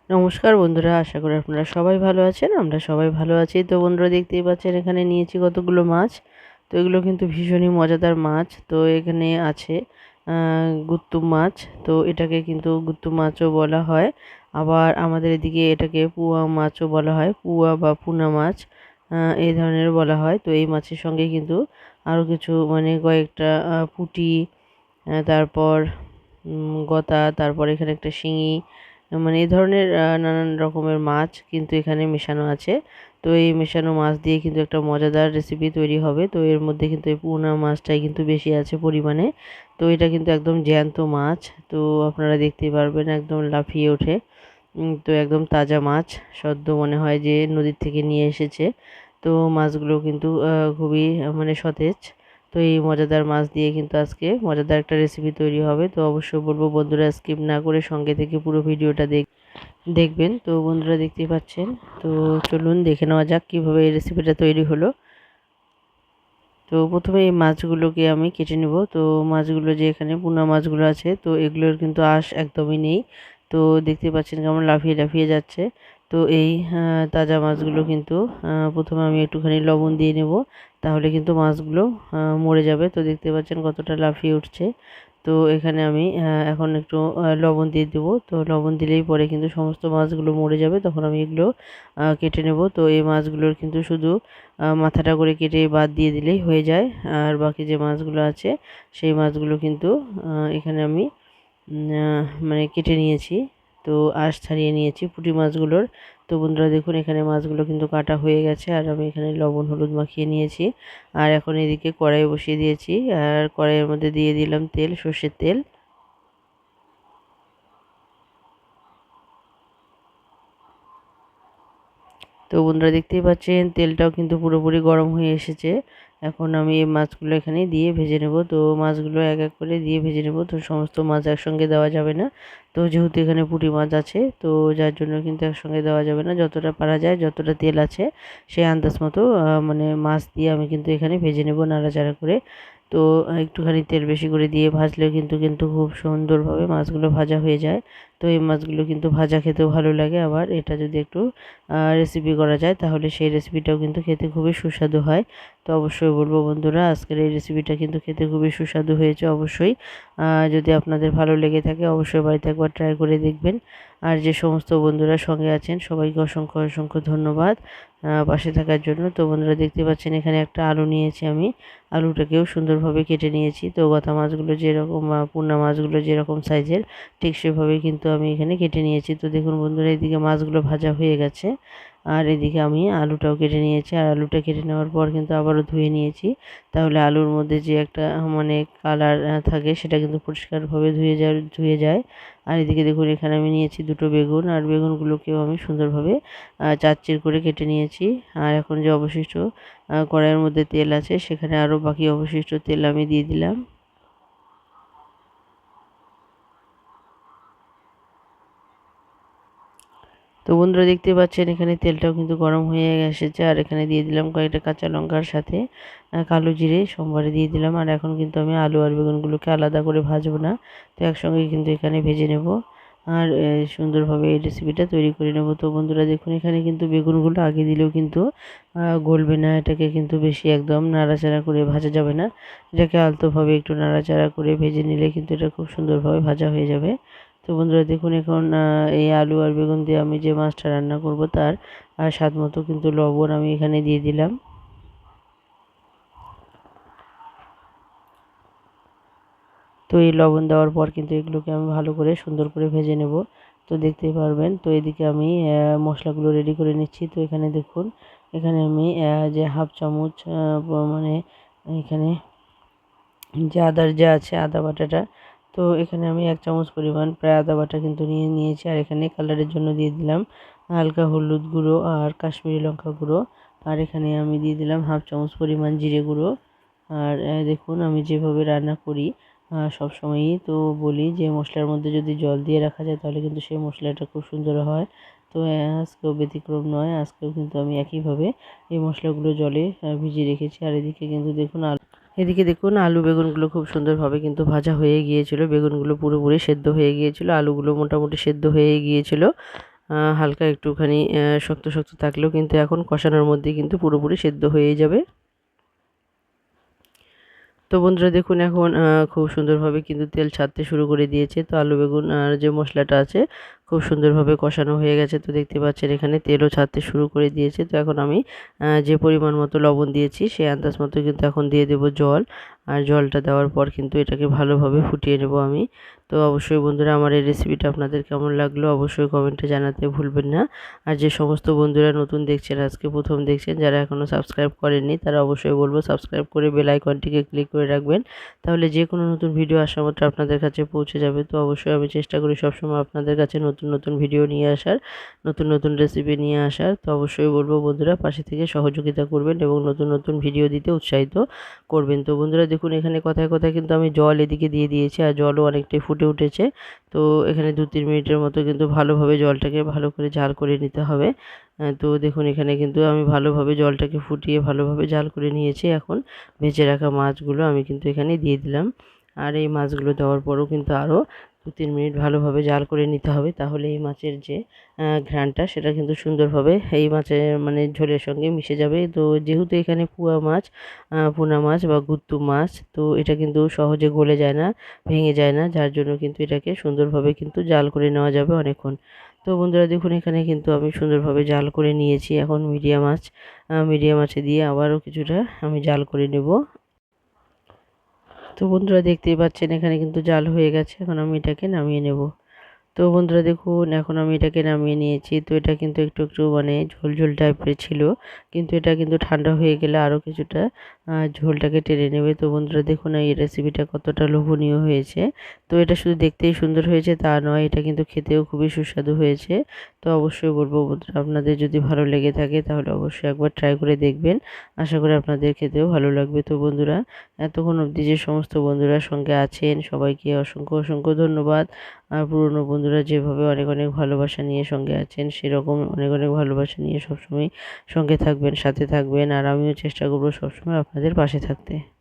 নমস্কার বন্ধুরা, আশা করি আপনারা সবাই ভালো আছেন। আমরা সবাই ভালো আছি। তো বন্ধুরা দেখতেই পাচ্ছেন এখানে নিয়েছি কতগুলো মাছ। তো এগুলো কিন্তু ভীষণই মজাদার মাছ। তো এখানে আছে গুত্তু মাছ। তো এটাকে কিন্তু গুত্তু মাছও বলা হয়। আবার আমাদের এদিকে এটাকে পুয়া মাছও বলা হয়। পুয়া বা পুনা মাছ এই ধরনের বলা হয়। তো এই মাছের সঙ্গে কিন্তু আরও কিছু মানে কয়েকটা পুঁটি, তারপর গতা, তারপর এখানে একটা শিঙি, মানে এই ধরনের নানান রকমের মাছ কিন্তু এখানে মেশানো আছে। তো এই মেশানো মাছ দিয়ে কিন্তু একটা মজাদার রেসিপি তৈরি হবে। তো এর মধ্যে কিন্তু এই পুনা মাছটাই কিন্তু বেশি আছে পরিমাণে। তো এটা কিন্তু একদম জ্যান্ত মাছ। তো আপনারা দেখতেই পারবেন একদম লাফিয়ে ওঠে। তো একদম তাজা মাছ, সদ্য মনে হয় যে নদীর থেকে নিয়ে এসেছে। তো মাছগুলো কিন্তু খুবই মানে সতেজ। তো এই মজাদার মাছ দিয়ে কিন্তু আজকে মজাদার একটা রেসিপি তৈরি হবে। তো অবশ্যই বলবো বন্ধুরা স্কিপ না করে সঙ্গে থেকে পুরো ভিডিওটা দেখবেন। তো বন্ধুরা দেখতেই পাচ্ছেন। তো চলুন দেখে নেওয়া যাক কীভাবে এই রেসিপিটা তৈরি হলো। তো প্রথমে এই মাছগুলোকে আমি কেটে নেব। তো মাছগুলো যে এখানে পোনা মাছগুলো আছে, তো এগুলোর কিন্তু আঁশ একদমই নেই। তো দেখতে পাচ্ছেন কেমন লাফিয়ে লাফিয়ে যাচ্ছে। তো এই তাজা মাছগুলো কিন্তু প্রথমে আমি একটুখানি লবণ দিয়ে নেব, তাহলে কিন্তু মাছগুলো মরে যাবে। তো দেখতে পাচ্ছেন কতটা লাফিয়ে উঠছে। তো এখানে আমি এখন একটু লবণ দিয়ে দেবো। তো লবণ দিলেই পরে কিন্তু সমস্ত মাছগুলো মরে যাবে। তখন আমি এগুলো কেটে নেব। তো এই মাছগুলোর কিন্তু শুধু মাথাটা করে কেটে বাদ দিয়ে দিলেই হয়ে যায়। আর বাকি যে মাছগুলো আছে সেই মাছগুলো কিন্তু এখানে আমি মানে কেটে নিয়েছি। তো আঁশ ছাড়িয়ে নিয়েছি পুঁটি মাছগুলোর। তো বন্ধুরা দেখুন এখানে মাছগুলো কিন্তু কাটা হয়ে গেছে, আর আমি এখানে লবণ হলুদ মাখিয়ে নিয়েছি। আর এখন এদিকে কড়াই বসিয়ে দিয়েছি, আর কড়াইয়ের মধ্যে দিয়ে দিলাম তেল, সর্ষের তেল। তো বন্ধুরা দেখতেই পাচ্ছেন তেলটাও কিন্তু পুরোপুরি গরম হয়ে এসেছে। এখন আমি এই মাছগুলো এখানে দিয়ে ভেজে নেব। তো মাছগুলো এক এক করে দিয়ে ভেজে নেব। তো সমস্ত মাছ একসঙ্গে দেওয়া যাবে না। তো যেহেতু এখানে পুঁটি মাছ আছে, তো যার জন্য কিন্তু একসঙ্গে দেওয়া যাবে না। যতটা পারা যায়, যতটা তেল আছে সেই আন্দাজ মতো মানে মাছ দিয়ে আমি কিন্তু এখানে ভেজে নেব নাড়াচাড়া করে। তো একটুখানি তেল বেশি করে দিয়ে ভাজলেও কিন্তু খুব সুন্দরভাবে মাছগুলো ভাজা হয়ে যায়। তো এই মাছগুলো কিন্তু ভাজা খেতেও ভালো লাগে। আবার এটা যদি একটু রেসিপি করা যায় তাহলে সেই রেসিপিটাও কিন্তু খেতে খুবই সুস্বাদু হয়। তো অবশ্যই বলবো বন্ধুরা আজকের এই রেসিপিটা কিন্তু খেতে খুবই সুস্বাদু হয়েছে। অবশ্যই যদি আপনাদের ভালো লেগে থাকে অবশ্যই বাড়িতে একবার ট্রাই করে দেখবেন। আর যে সমস্ত বন্ধুরা সঙ্গে আছেন সবাইকে অসংখ্য অসংখ্য ধন্যবাদ পাশে থাকার জন্য। তো বন্ধুরা দেখতে পাচ্ছেন এখানে একটা আলু নিয়েছি আমি। আলুটাকেও সুন্দরভাবে কেটে নিয়েছি। তো গতা মাছগুলো যেরকম পোনা মাছগুলো যেরকম সাইজের ঠিক সেভাবেই কিন্তু আমি এখানে কেটে নিয়েছি। তো দেখুন বন্ধুরা এদিকে মাছগুলো ভাজা হয়ে গেছে, আর এদিকে আমি আলুটাও কেটে নিয়েছি। আর আলুটা কেটে নেওয়ার পর কিন্তু আবারও ধুয়ে নিয়েছি, তাহলে আলুর মধ্যে যে একটা মানে কালার থাকে সেটা কিন্তু পরিষ্কারভাবে ধুয়ে যায়। আর এদিকে দেখুন এখানে আমি নিয়েছি দুটো বেগুন, আর বেগুনগুলোকেও আমি সুন্দরভাবে চারচির করে কেটে নিয়েছি। আর এখন যে অবশিষ্ট কড়াইয়ের মধ্যে তেল আছে সেখানে আরও বাকি অবশিষ্ট তেল আমি দিয়ে দিলাম। তো বন্ধুরা দেখতে পাচ্ছেন এখানে তেলটাও কিন্তু গরম হয়ে এসেছে, আর এখানে দিয়ে দিলাম কয়েকটা কাঁচা লঙ্কার সাথে কালো জিরে সোমবারে দিয়ে দিলাম। আর এখন কিন্তু আমি আলু আর বেগুনগুলোকে আলাদা করে ভাজবো না, তো একসঙ্গে কিন্তু এখানে ভেজে নেব। আর সুন্দরভাবে এই রেসিপিটা তৈরি করে নেব। তো বন্ধুরা দেখুন এখানে কিন্তু বেগুনগুলো আগে দিলেও কিন্তু গলবে না। এটাকে কিন্তু বেশি একদম নাড়াচাড়া করে ভাজা যাবে না। এটাকে আলতোভাবে একটু নাড়াচাড়া করে ভেজে নিলে কিন্তু এটা খুব সুন্দরভাবে ভাজা হয়ে যাবে। তো বন্ধুরা দেখুন এখন এই আলু আর বেগুন দিয়ে আমি যে মাছটা রান্না করব তার স্বাদ মতো কিন্তু লবণ আমি এখানে দিয়ে দিলাম। তো এই লবণ দেওয়ার পর কিন্তু এগুলোকে আমি ভালো করে সুন্দর করে ভেজে নেব। তো দেখতেই পারবেন। তো এদিকে আমি মশলাগুলো রেডি করে নিচ্ছি। তো এখানে দেখুন এখানে আমি যে হাফ চামচ মানে এখানে যে আদার যে আছে আদা বাটাটা, তো এখানে আমি 1 চামচ পরিমাণ প্রায় আদা বাটা কিন্তু নিয়ে নিয়েছি। আর এখানে কালারের জন্য দিয়ে দিলাম হালকা হলুদ গুঁড়ো আর কাশ্মীরি লঙ্কা গুঁড়ো। আর এখানে আমি দিয়ে দিলাম হাফ চামচ পরিমাণ জিরে গুঁড়ো। আর দেখুন আমি যেভাবে রান্না করি সবসময়ই তো বলি যে মশলার মধ্যে যদি জল দিয়ে রাখা যায় তাহলে কিন্তু সেই মশলাটা খুব সুন্দর হয়। তো আজকেও ব্যতিক্রম নয়, আজকেও কিন্তু আমি একইভাবে এই মশলাগুলো জলে ভিজিয়ে রেখেছি। আর এদিকে দেখুন আলু বেগুনগুলো খুব সুন্দরভাবে কিন্তু ভাজা হয়ে গিয়েছিল। বেগুনগুলো পুরোপুরি সেদ্ধ হয়ে গিয়েছিল, আলুগুলো মোটামুটি সেদ্ধ হয়ে গিয়েছিল। হালকা একটুখানি শক্ত শক্ত থাকলেও কিন্তু এখন কষানোর মধ্যে কিন্তু পুরোপুরি সেদ্ধ হয়েই যাবে। তো বন্ধুরা দেখুন এখন খুব সুন্দরভাবে কিন্তু তেল ছাড়তে শুরু করে দিয়েছে। তো আলু বেগুন আর যে মশলাটা আছে খুব সুন্দরভাবে কষানো হয়ে গেছে। তো দেখতে পাচ্ছেন এখানে তেলও ছাড়তে শুরু করে দিয়েছে। তো এখন আমি যে পরিমাণ মতো লবণ দিয়েছি সেই আন্দাজ মতো কিন্তু এখন দিয়ে দেব জল। আর জলটা দেওয়ার পর কিন্তু এটাকে ভালোভাবে ফুটিয়ে নেব আমি। তো অবশ্যই বন্ধুরা আমার এই রেসিপিটা আপনাদের কেমন লাগলো অবশ্যই কমেন্টে জানাতে ভুলবেন না। আর যে সমস্ত বন্ধুরা নতুন দেখছেন আজকে প্রথম দেখছেন যারা এখনও সাবস্ক্রাইব করেননি তারা অবশ্যই বলবো সাবস্ক্রাইব করে বেল আইকনটিকে ক্লিক করে রাখবেন। তাহলে যে কোনো নতুন ভিডিও আসা মাত্র আপনাদের কাছে পৌঁছে যাবে। তো অবশ্যই আমি চেষ্টা করি সবসময় আপনাদের কাছে নতুন নতুন ভিডিও নিয়ে আসার, নতুন নতুন রেসিপি নিয়ে আসার। তো অবশ্যই বলবো বন্ধুরা পাশে থেকে সহযোগিতা করবেন এবং নতুন নতুন ভিডিও দিতে উৎসাহিত করবেন। তো বন্ধুরা দেখুন এখানে কথায় কথায় কিন্তু আমি জল এদিকে দিয়ে দিয়েছি আর জলও অনেকটাই ফুটে উঠেছে। তো এখানে 2-3 মিনিটের মতো কিন্তু ভালোভাবে জলটাকে ভালো করে জাল করে নিতে হবে। তো দেখুন এখানে কিন্তু আমি ভালোভাবে জলটাকে ফুটিয়ে ভালোভাবে জাল করে নিয়েছি। এখন ভেজে রাখা মাছগুলো আমি কিন্তু এখানে দিয়ে দিলাম। আর এই মাছগুলো দেওয়ার পরও কিন্তু আরও 2-3 মিনিট ভালোভাবে জাল করে নিতে হবে। তাহলে এই মাছের যে ঘ্রাণটা সেটা কিন্তু সুন্দরভাবে এই মাছের মানে ঝোলের সঙ্গে মিশে যাবে। তো যেহেতু এখানে পোনা মাছ বা গুত্তু মাছ, তো এটা কিন্তু সহজে গলে যায় না, ভেঙে যায় না, যার জন্য কিন্তু এটাকে সুন্দরভাবে কিন্তু জাল করে নেওয়া যাবে অনেকক্ষণ। তো বন্ধুরা দেখুন এখানে কিন্তু আমি সুন্দরভাবে জাল করে নিয়েছি। এখন মিডিয়াম আঁচে দিয়ে আবারও কিছুটা আমি জাল করে নেব। তো বন্ধুরা দেখতেই পাচ্ছেন এখানে কিন্তু জাল হয়ে গেছে। এখন আমি এটাকে নামিয়ে নেব। তো বন্ধুরা দেখুন এখন আমি এটাকে নামিয়ে নিয়েছি। তো এটা কিন্তু একটু একটু মানে ঝোল ঝোল টাইপের ছিল, কিন্তু এটা কিন্তু ঠান্ডা হয়ে গেলে আরও কিছুটা ঝোলটাকে টেনে নেবে। তো বন্ধুরা দেখুন এই রেসিপিটা কতটা লোভনীয় হয়েছে। তো এটা শুধু দেখতেই সুন্দর হয়েছে তা নয়, এটা কিন্তু খেতেও খুবই সুস্বাদু হয়েছে। তো অবশ্যই বলবো বন্ধুরা আপনাদের যদি ভালো লেগে থাকে তাহলে অবশ্যই একবার ট্রাই করে দেখবেন। আশা করি আপনাদের খেতেও ভালো লাগবে। তো বন্ধুরা এতক্ষণ অবধি যে সমস্ত বন্ধুরা সঙ্গে আছেন সবাইকে অসংখ্য অসংখ্য ধন্যবাদ। আর পুরনো বন্ধুরা যেভাবে অনেক অনেক ভালোবাসা নিয়ে সঙ্গে আছেন সেরকম অনেক অনেক ভালোবাসা নিয়ে সবসময় সঙ্গে থাকবেন, সাথে থাকবেন। আর আমিও চেষ্টা করব সবসময় আপনাদের পাশে থাকতে।